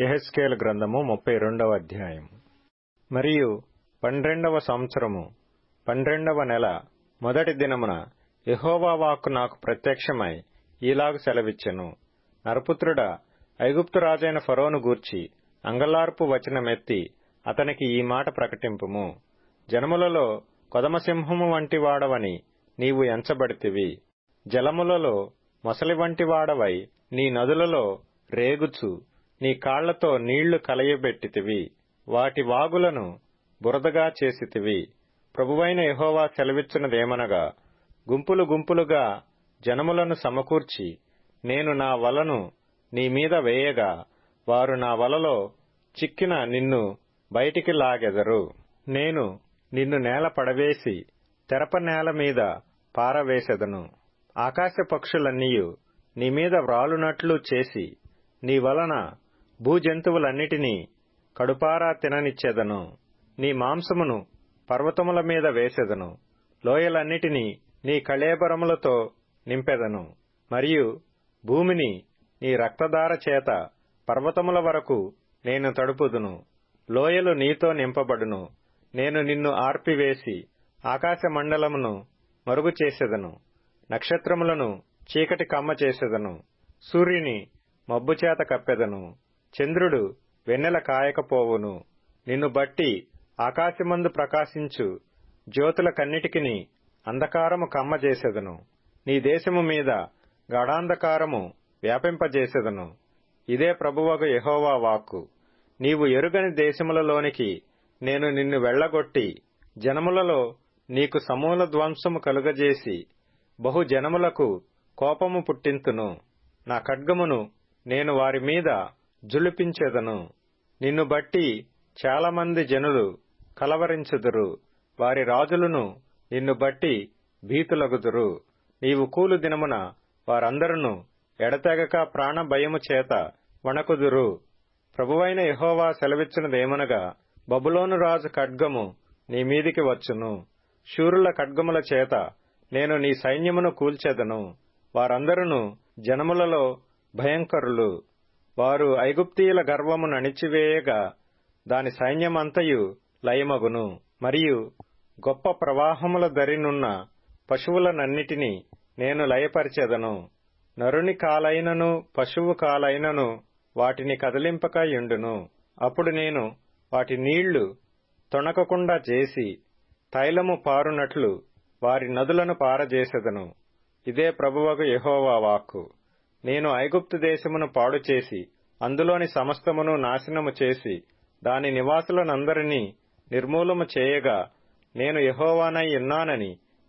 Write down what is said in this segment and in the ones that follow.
యెహెజ్కేలు గ్రంథము 32వ అధ్యాయం. మరియు 12వ సంవత్సరము 12వ నెల మొదటి దినమున యెహోవా వాక్కు నాకు ప్రత్యక్షమై ఈలాగు సెలవిచ్చెను. నరపుత్రుడా, ఐగుప్తు రాజైన ఫరోను గూర్చి అంగలార్పు వచనమెత్తి అతనికి ఈ మాట ప్రకటింపుము. జనములలో కొదమసింహము వంటి వాడవని నీవు ఎంచబడితివి. జలములలో మొసలి వంటి వాడవై నీ నదులలో రేగుచు నీ కాళ్లతో నీళ్లు కలయబెట్టితివి. వాటి వాగులను బురదగా చేసితివి. ప్రభువైన యెహోవా సెలవిచ్చినదేమనగా, గుంపులు గుంపులుగా జనములను సమకూర్చి నేను నా వలను నీ మీద వేయగా వారు నా వలలో చిక్కిన నిన్ను బయటికి లాగెదరు. నేను నిన్ను నేల పడవేసి తెరప నేల మీద పారవేసెదను. ఆకాశ పక్షులన్నీయు నీ మీద వ్రాలునట్లు చేసి నీ వలన భూజంతువులన్నిటినీ కడుపారా తిననిచ్చెదను. నీ మాంసమును పర్వతముల మీద వేసెదను. లోయలన్నిటినీ నీ కళేబరములతో నింపెదను. మరియు భూమిని నీ రక్తధార చేత పర్వతముల వరకు నేను తడుపుదును. లోయలు నీతో నింపబడును. నేను నిన్ను ఆర్పివేసి ఆకాశ మండలమును మరుగు చేసెదను. నక్షత్రములను చీకటి కమ్మ చేసెదను. సూర్యుని మబ్బుచేత కప్పెదను. చంద్రుడు వెన్నెల కాయకపోవును. నిన్ను బట్టి ఆకాశమందు ప్రకాశించు జ్యోతులకన్నిటికిని అంధకారము కమ్మజేసెదను. నీ దేశము మీద గాఢాంధకారము వ్యాపింపజేసెదను. ఇదే ప్రభువగు యెహోవా వాక్కు. నీవు ఎరుగని దేశములలోనికి నేను నిన్ను వెళ్లగొట్టి జనములలో నీకు సమూల ధ్వంసము కలుగజేసి బహు జనములకు కోపము పుట్టింతును. నా ఖడ్గమును నేను వారి మీద జుళిపించెదను. నిన్ను బట్టి చాలామంది జనులు కలవరించుదురు. వారి రాజులను నిన్ను బట్టి భీతులగుదురు. నీవు కూలు దినమున వారందరును ఎడతెగక ప్రాణభయము చేత వణకుదురు. ప్రభువైన యెహోవా సెలవిచ్చినదేమనగా, బబులోను రాజు ఖడ్గము నీ మీదికి వచ్చును. శూరుల ఖడ్గముల చేత నేను నీ సైన్యమును కూల్చెదను. వారందరును జనములలో భయంకరులు. వారు ఐగుప్తీయుల గర్వము నణిచివేయగా దాని సైన్యమంతయు లయమగును. మరియు గొప్ప ప్రవాహముల దరినున్న పశువులనన్నిటినీ నేను లయపరిచెదను. నరుని కాలైనను పశువు కాలైనను వాటిని కదిలింపక యుండును. అప్పుడు నేను వాటి నీళ్లు తొణకకుండా చేసి తైలము పారునట్లు వారి నదులను పారజేసెదను. ఇదే ప్రభువగు యెహోవా వాక్కు. నేను ఐగుప్తు దేశమును పాడుచేసి అందులోని సమస్తమును నాశనము చేసి దాని నివాసులనందరినీ నిర్మూలము చేయగా నేను యెహోవానై ఉన్నానని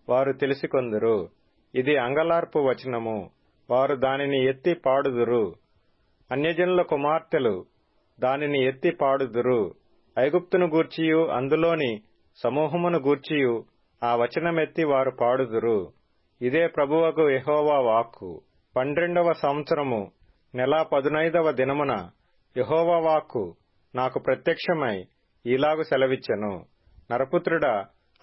వారు తెలిసికొందురు. ఇది అంగలార్పు వచనము. వారు దానిని ఎత్తి పాడుదురు. అన్యజనుల కుమార్తెలు దానిని ఎత్తి పాడుదురు. ఐగుప్తును గూర్చియు అందులోని సమూహమును గూర్చియు ఆ వచనమెత్తి వారు పాడుదురు. ఇదే ప్రభువగు యెహోవా వాక్కు. 12వ సంవత్సరము నెల 15వ దినమున యెహోవా వాక్కు నాకు ప్రత్యక్షమై ఈలాగు సెలవిచ్చెను. నరపుత్రుడా,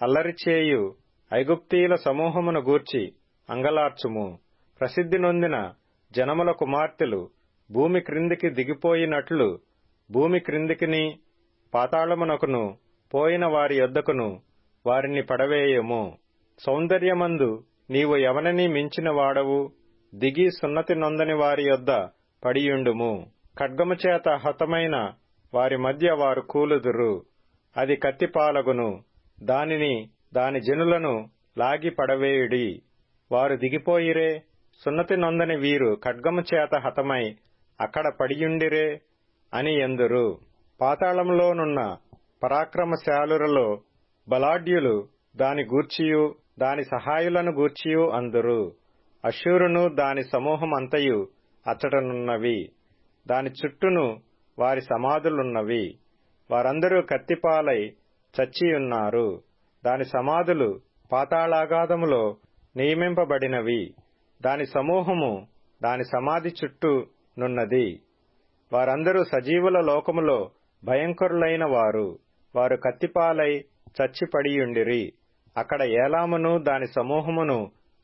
అల్లరి చేయు ఐగుప్తీయుల సమూహమును గూర్చి అంగలార్చుము. ప్రసిద్ధి నొందిన జనముల కుమార్తెలు భూమి క్రిందికి దిగిపోయినట్లు భూమి క్రిందికిని పాతాళమునకును పోయిన వారి యొద్దకును వారిని పడవేయము. సౌందర్యమందు నీవు ఎవరిని మించిన వాడవు? దిగి సున్నతి నొందని వారి యొద్ద పడియుండుము. ఖడ్గము చేత హతమైన వారి మధ్య వారు కూలుదురు. అది కత్తిపాలగును. దానిని దాని జనులను లాగి పడవేయుడి. వారు దిగిపోయిరే. సున్నతి నొందని వీరు ఖడ్గము చేత హతమై అక్కడ పడియుండిరే అని ఎందురు. పాతాళంలోనున్న పరాక్రమశాలురలో బలాఢ్యులు దాని గూర్చియు దాని సహాయులను గూర్చియు అందురు. అష్షూరును దాని సమూహమంతయు అచ్చటనున్నవి. దాని చుట్టూను వారి సమాధులున్నవి. వారందరూ కత్తిపాలై చచ్చియున్నారు. దాని సమాధులు పాతాళాగాధములో నియమింపబడినవి. దాని సమూహము దాని సమాధి చుట్టూ నున్నది. వారందరూ సజీవుల లోకములో భయంకరులైన వారు. వారు కత్తిపాలై చచ్చిపడియుండిరి. అక్కడ ఏలామును దాని సమూహమును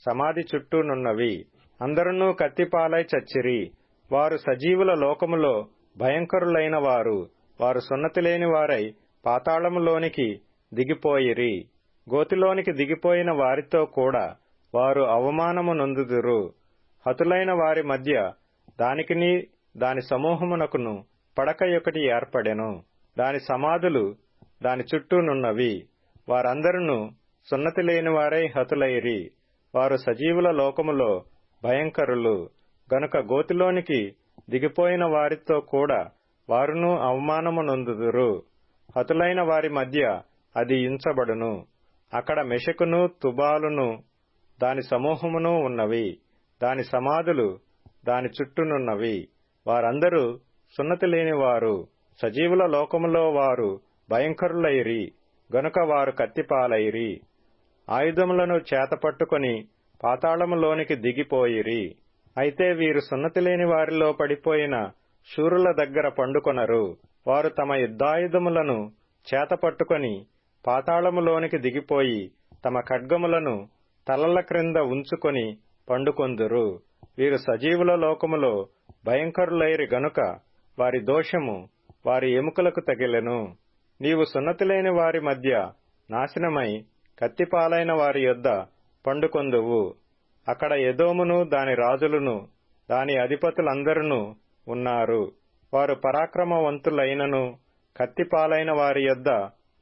సమాధి చుట్టూ నున్నవి. అందరునూ కత్తిపాలై చచ్చిరి. వారు సజీవుల లోకములో భయంకరులైన వారు సున్నతి లేని వారై పాతాళములోనికి దిగిపోయిరి. గోతిలోనికి దిగిపోయిన వారితో కూడా వారు అవమానము నొందుదురు. హతులైన వారి మధ్య దానికిని దాని సమూహమునకును పడక ఒకటి ఏర్పడెను. దాని సమాధులు దాని చుట్టూనున్నవి. వారందరును సున్నతి లేని వారై హతులైరి. వారు సజీవుల లోకములో భయంకరులు గనుక గోతిలోనికి దిగిపోయిన వారితో కూడా వారును అవమానము నొందుదురు. హతులైన వారి మధ్య అది ఉంచబడును. అక్కడ మెషకును తుబాలును దాని సమూహమును ఉన్నవి. దాని సమాధులు దాని చుట్టూనున్నవి. వారందరూ సున్నతి లేనివారు. సజీవుల లోకములో వారు భయంకరులైరి గనుక వారు కత్తిపాలైరి. ఆయుధములను చేతపట్టుకొని పాతాళములోనికి దిగిపోయిరి. అయితే వీరు సున్నతి లేని వారిలో పడిపోయిన శూరుల దగ్గర పండుకొనరు. వారు తమ యుద్ధాయుధములను చేతపట్టుకొని పాతాళములోనికి దిగిపోయి తమ ఖడ్గములను తలల క్రింద ఉంచుకొని పండుకొందురు. వీరు సజీవుల లోకములో భయంకరులైరి గనుక వారి దోషము వారి ఎముకలకు తగిలెను. నీవు సున్నతి లేని వారి మధ్య నాశనమై కత్తిపాలైన వారి యొద్ద పండుకొందువు. అక్కడ ఎదోమును దాని రాజులను దాని అధిపతులందరును ఉన్నారు. వారు పరాక్రమవంతులైనను కత్తిపాలైన వారి యొద్ద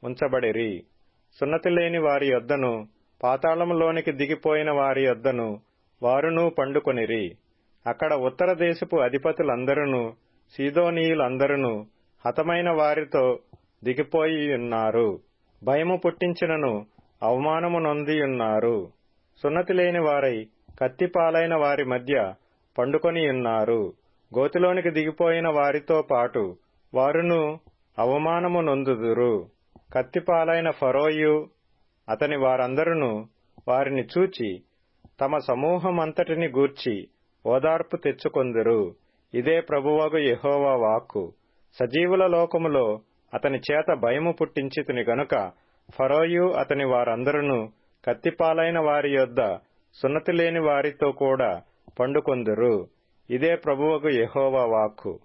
ఉంచబడిరి. సున్నతి లేని వారి యొద్దను పాతాళములోనికి దిగిపోయిన వారి యొద్దను వారును పండుకొనిరి. అక్కడ ఉత్తర దేశపు అధిపతులందరును సీదోనీయులందరును హతమైన వారితో దిగిపోయియున్నారు. భయము పుట్టించినను అవమానము నొందియున్నారు. సున్నతి లేని వారై కత్తిపాలైన వారి మధ్య పండుకొనియున్నారు. గోతిలోనికి దిగిపోయిన వారితో పాటు వారును అవమానము నొందుదురు. కత్తిపాలైన ఫరోయు అతని వారందరును వారిని చూచి తమ సమూహమంతటిని గూర్చి ఓదార్పు తెచ్చుకొందురు. ఇదే ప్రభువగు యెహోవా వాక్కు. సజీవుల లోకములో అతని చేత భయము పుట్టించితిని గనుక ఫరోయు అతని వారందరును కత్తిపాలైన వారి యొద్ద సున్నతి లేని వారితో కూడా పండుకొందురు. ఇదే ప్రభువగు యెహోవా వాక్కు.